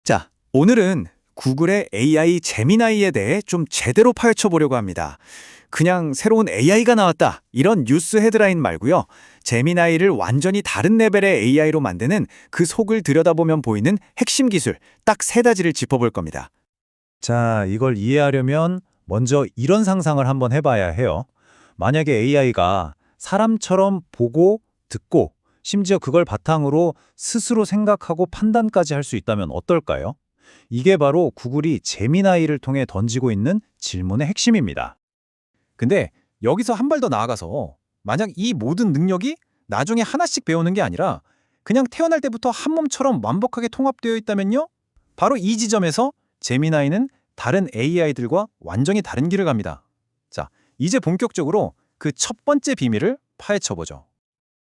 자, 오늘은 구글의 AI 제미나이에 대해 좀 제대로 파헤쳐 보려고 합니다. 그냥 새로운 AI가 나왔다, 이런 뉴스 헤드라인 말고요. 제미나이를 완전히 다른 레벨의 AI로 만드는 그 속을 들여다보면 보이는 핵심 기술, 딱 세 가지를 짚어볼 겁니다. 자, 이걸 이해하려면 먼저 이런 상상을 한번 해봐야 해요. 만약에 AI가 사람처럼 보고, 듣고, 심지어 그걸 바탕으로 스스로 생각하고 판단까지 할 수 있다면 어떨까요? 이게 바로 구글이 제미나이를 통해 던지고 있는 질문의 핵심입니다. 근데 여기서 한 발 더 나아가서 만약 이 모든 능력이 나중에 하나씩 배우는 게 아니라 그냥 태어날 때부터 한 몸처럼 완벽하게 통합되어 있다면요? 바로 이 지점에서 제미나이는 다른 AI들과 완전히 다른 길을 갑니다. 자, 이제 본격적으로 그 첫 번째 비밀을 파헤쳐보죠.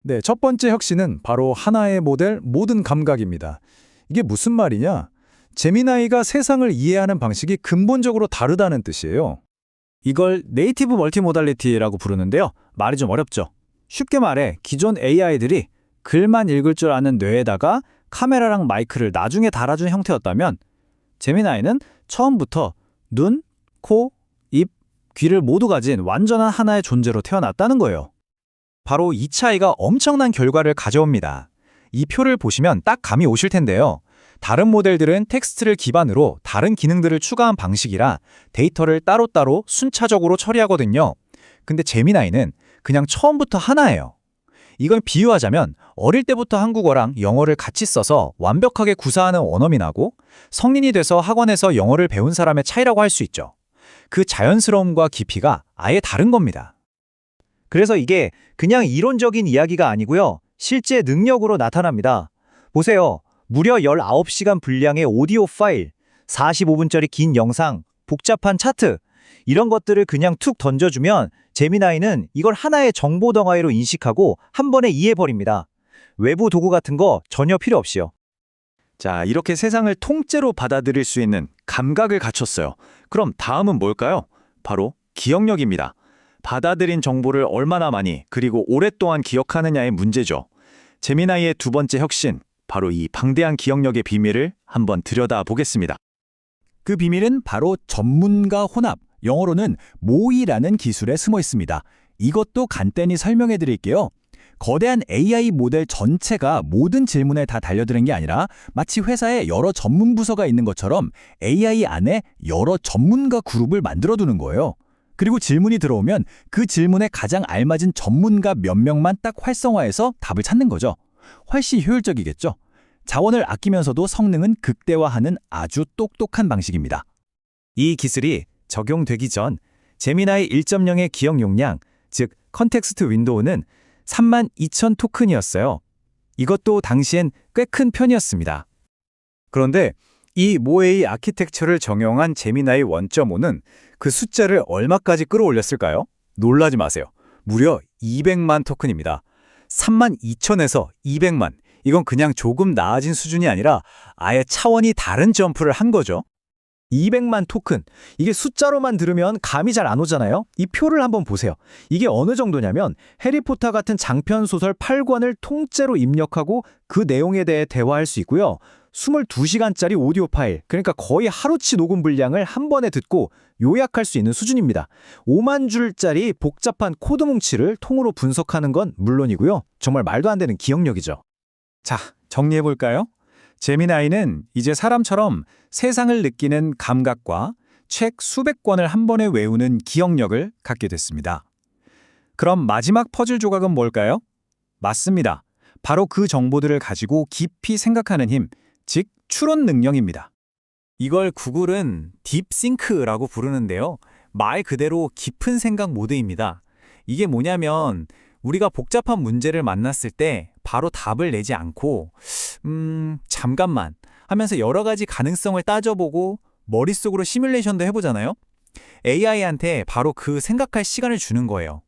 네, 첫 번째 혁신은 바로 하나의 모델 모든 감각입니다. 이게 무슨 말이냐? 제미나이가 세상을 이해하는 방식이 근본적으로 다르다는 뜻이에요. 이걸 네이티브 멀티모달리티라고 부르는데요. 말이 좀 어렵죠. 쉽게 말해 기존 AI들이 글만 읽을 줄 아는 뇌에다가 카메라랑 마이크를 나중에 달아준 형태였다면 제미나이는 처음부터 눈, 코, 입, 귀를 모두 가진 완전한 하나의 존재로 태어났다는 거예요. 바로 이 차이가 엄청난 결과를 가져옵니다. 이 표를 보시면 딱 감이 오실 텐데요. 다른 모델들은 텍스트를 기반으로 다른 기능들을 추가한 방식이라 데이터를 따로따로 순차적으로 처리하거든요. 근데 제미나이는 그냥 처음부터 하나예요. 이걸 비유하자면 어릴 때부터 한국어랑 영어를 같이 써서 완벽하게 구사하는 원어민하고 성인이 돼서 학원에서 영어를 배운 사람의 차이라고 할 수 있죠. 그 자연스러움과 깊이가 아예 다른 겁니다. 그래서 이게 그냥 이론적인 이야기가 아니고요. 실제 능력으로 나타납니다. 보세요. 무려 19시간 분량의 오디오 파일, 45분짜리 긴 영상, 복잡한 차트, 이런 것들을 그냥 툭 던져주면 제미나이는 이걸 하나의 정보 덩어리로 인식하고 한 번에 이해해버립니다. 외부 도구 같은 거 전혀 필요 없이요. 자, 이렇게 세상을 통째로 받아들일 수 있는 감각을 갖췄어요. 그럼 다음은 뭘까요? 바로 기억력입니다. 받아들인 정보를 얼마나 많이 그리고 오랫동안 기억하느냐의 문제죠. 제미나이의 두 번째 혁신, 바로 이 방대한 기억력의 비밀을 한번 들여다보겠습니다. 그 비밀은 바로 전문가 혼합, 영어로는 모의라는 기술에 숨어 있습니다. 이것도 간단히 설명해 드릴게요. 거대한 AI 모델 전체가 모든 질문에 다 달려드는 게 아니라 마치 회사에 여러 전문 부서가 있는 것처럼 AI 안에 여러 전문가 그룹을 만들어 두는 거예요. 그리고 질문이 들어오면 그 질문에 가장 알맞은 전문가 몇 명만 딱 활성화해서 답을 찾는 거죠. 훨씬 효율적이겠죠? 자원을 아끼면서도 성능은 극대화하는 아주 똑똑한 방식입니다. 이 기술이 적용되기 전 제미나이 1.0의 기억 용량, 즉 컨텍스트 윈도우는 32,000 토큰이었어요. 이것도 당시엔 꽤 큰 편이었습니다. 그런데 이 모에이 아키텍처를 정용한 제미나이 1.5는 그 숫자를 얼마까지 끌어올렸을까요? 놀라지 마세요. 무려 200만 토큰입니다. 32,000에서 200만. 이건 그냥 조금 나아진 수준이 아니라 아예 차원이 다른 점프를 한 거죠. 200만 토큰. 이게 숫자로만 들으면 감이 잘 안 오잖아요? 이 표를 한번 보세요. 이게 어느 정도냐면 해리포터 같은 장편 소설 8권을 통째로 입력하고 그 내용에 대해 대화할 수 있고요. 22시간짜리 오디오 파일, 그러니까 거의 하루치 녹음 분량을 한 번에 듣고 요약할 수 있는 수준입니다. 5만 줄짜리 복잡한 코드 뭉치를 통으로 분석하는 건 물론이고요. 정말 말도 안 되는 기억력이죠. 자, 정리해볼까요? 제미나이는 이제 사람처럼 세상을 느끼는 감각과 책 수백 권을 한 번에 외우는 기억력을 갖게 됐습니다. 그럼 마지막 퍼즐 조각은 뭘까요? 맞습니다. 바로 그 정보들을 가지고 깊이 생각하는 힘, 즉 추론 능력입니다. 이걸 구글은 딥싱크라고 부르는데요. 말 그대로 깊은 생각 모드입니다. 이게 뭐냐면 우리가 복잡한 문제를 만났을 때 바로 답을 내지 않고 잠깐만 하면서 여러 가지 가능성을 따져보고 머릿속으로 시뮬레이션도 해보잖아요. AI한테 바로 그 생각할 시간을 주는 거예요.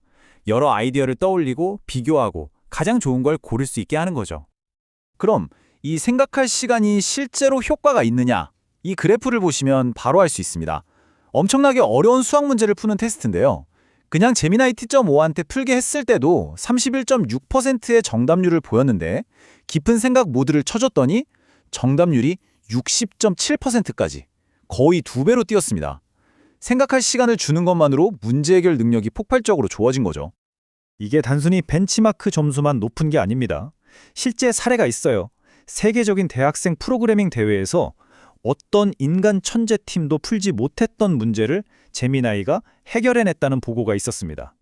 여러 아이디어를 떠올리고 비교하고 가장 좋은 걸 고를 수 있게 하는 거죠. 그럼 이 생각할 시간이 실제로 효과가 있느냐? 이 그래프를 보시면 바로 알 수 있습니다. 엄청나게 어려운 수학 문제를 푸는 테스트인데요. 그냥 제미나이 T.5한테 풀게 했을 때도 31.6%의 정답률을 보였는데 깊은 생각 모드를 쳐줬더니 정답률이 60.7%까지 거의 2배로 뛰었습니다. 생각할 시간을 주는 것만으로 문제 해결 능력이 폭발적으로 좋아진 거죠. 이게 단순히 벤치마크 점수만 높은 게 아닙니다. 실제 사례가 있어요. 세계적인 대학생 프로그래밍 대회에서 어떤 인간 천재팀도 풀지 못했던 문제를 제미나이가 해결해냈다는 보고가 있었습니다.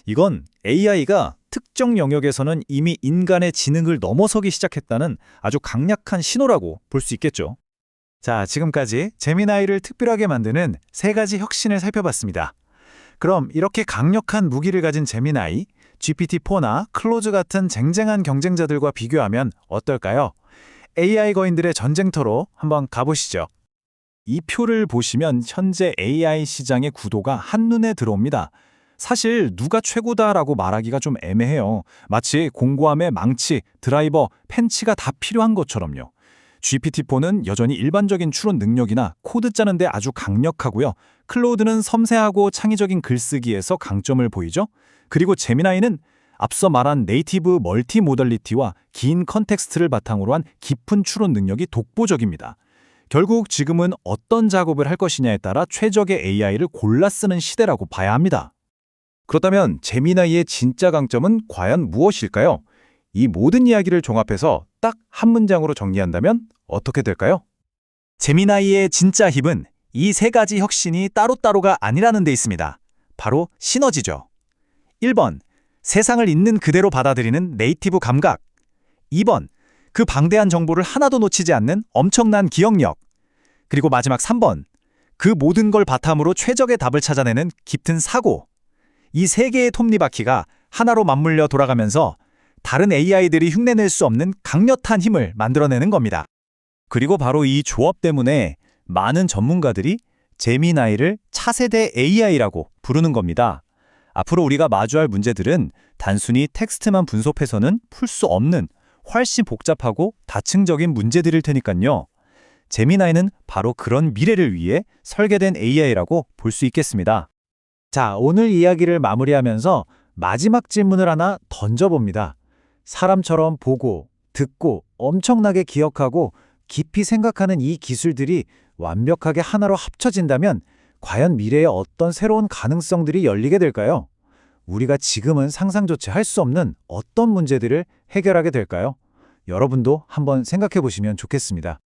이건 AI가 특정 영역에서는 이미 인간의 지능을 넘어서기 시작했다는 아주 강력한 신호라고 볼 수 있겠죠. 자, 지금까지 제미나이를 특별하게 만드는 3가지 혁신을 살펴봤습니다. 그럼 이렇게 강력한 무기를 가진 제미나이, GPT-4나 클로즈 같은 쟁쟁한 경쟁자들과 비교하면 어떨까요? AI 거인들의 전쟁터로 한번 가보시죠. 이 표를 보시면 현재 AI 시장의 구도가 한눈에 들어옵니다. 사실 누가 최고다라고 말하기가 좀 애매해요. 마치 공고함에 망치, 드라이버, 펜치가 다 필요한 것처럼요. GPT-4는 여전히 일반적인 추론 능력이나 코드 짜는데 아주 강력하고요. 클로우드는 섬세하고 창의적인 글쓰기에서 강점을 보이죠. 그리고 제미나이는 앞서 말한 네이티브 멀티 모달리티와 긴 컨텍스트를 바탕으로 한 깊은 추론 능력이 독보적입니다. 결국 지금은 어떤 작업을 할 것이냐에 따라 최적의 AI를 골라 쓰는 시대라고 봐야 합니다. 그렇다면 제미나이의 진짜 강점은 과연 무엇일까요? 이 모든 이야기를 종합해서 딱 한 문장으로 정리한다면 어떻게 될까요? 제미나이의 진짜 힘은 이 3가지 혁신이 따로따로가 아니라는 데 있습니다. 바로 시너지죠. 1번, 세상을 있는 그대로 받아들이는 네이티브 감각. 2번, 그 방대한 정보를 하나도 놓치지 않는 엄청난 기억력. 그리고 마지막 3번, 그 모든 걸 바탕으로 최적의 답을 찾아내는 깊은 사고. 이 3개의 톱니바퀴가 하나로 맞물려 돌아가면서 다른 AI들이 흉내낼 수 없는 강력한 힘을 만들어내는 겁니다. 그리고 바로 이 조합 때문에 많은 전문가들이 제미나이를 차세대 AI라고 부르는 겁니다. 앞으로 우리가 마주할 문제들은 단순히 텍스트만 분석해서는 풀 수 없는 훨씬 복잡하고 다층적인 문제들일 테니까요. 제미나이는 바로 그런 미래를 위해 설계된 AI라고 볼 수 있겠습니다. 자, 오늘 이야기를 마무리하면서 마지막 질문을 하나 던져봅니다. 사람처럼 보고, 듣고, 엄청나게 기억하고 깊이 생각하는 이 기술들이 완벽하게 하나로 합쳐진다면 과연 미래에 어떤 새로운 가능성들이 열리게 될까요? 우리가 지금은 상상조차 할 수 없는 어떤 문제들을 해결하게 될까요? 여러분도 한번 생각해 보시면 좋겠습니다.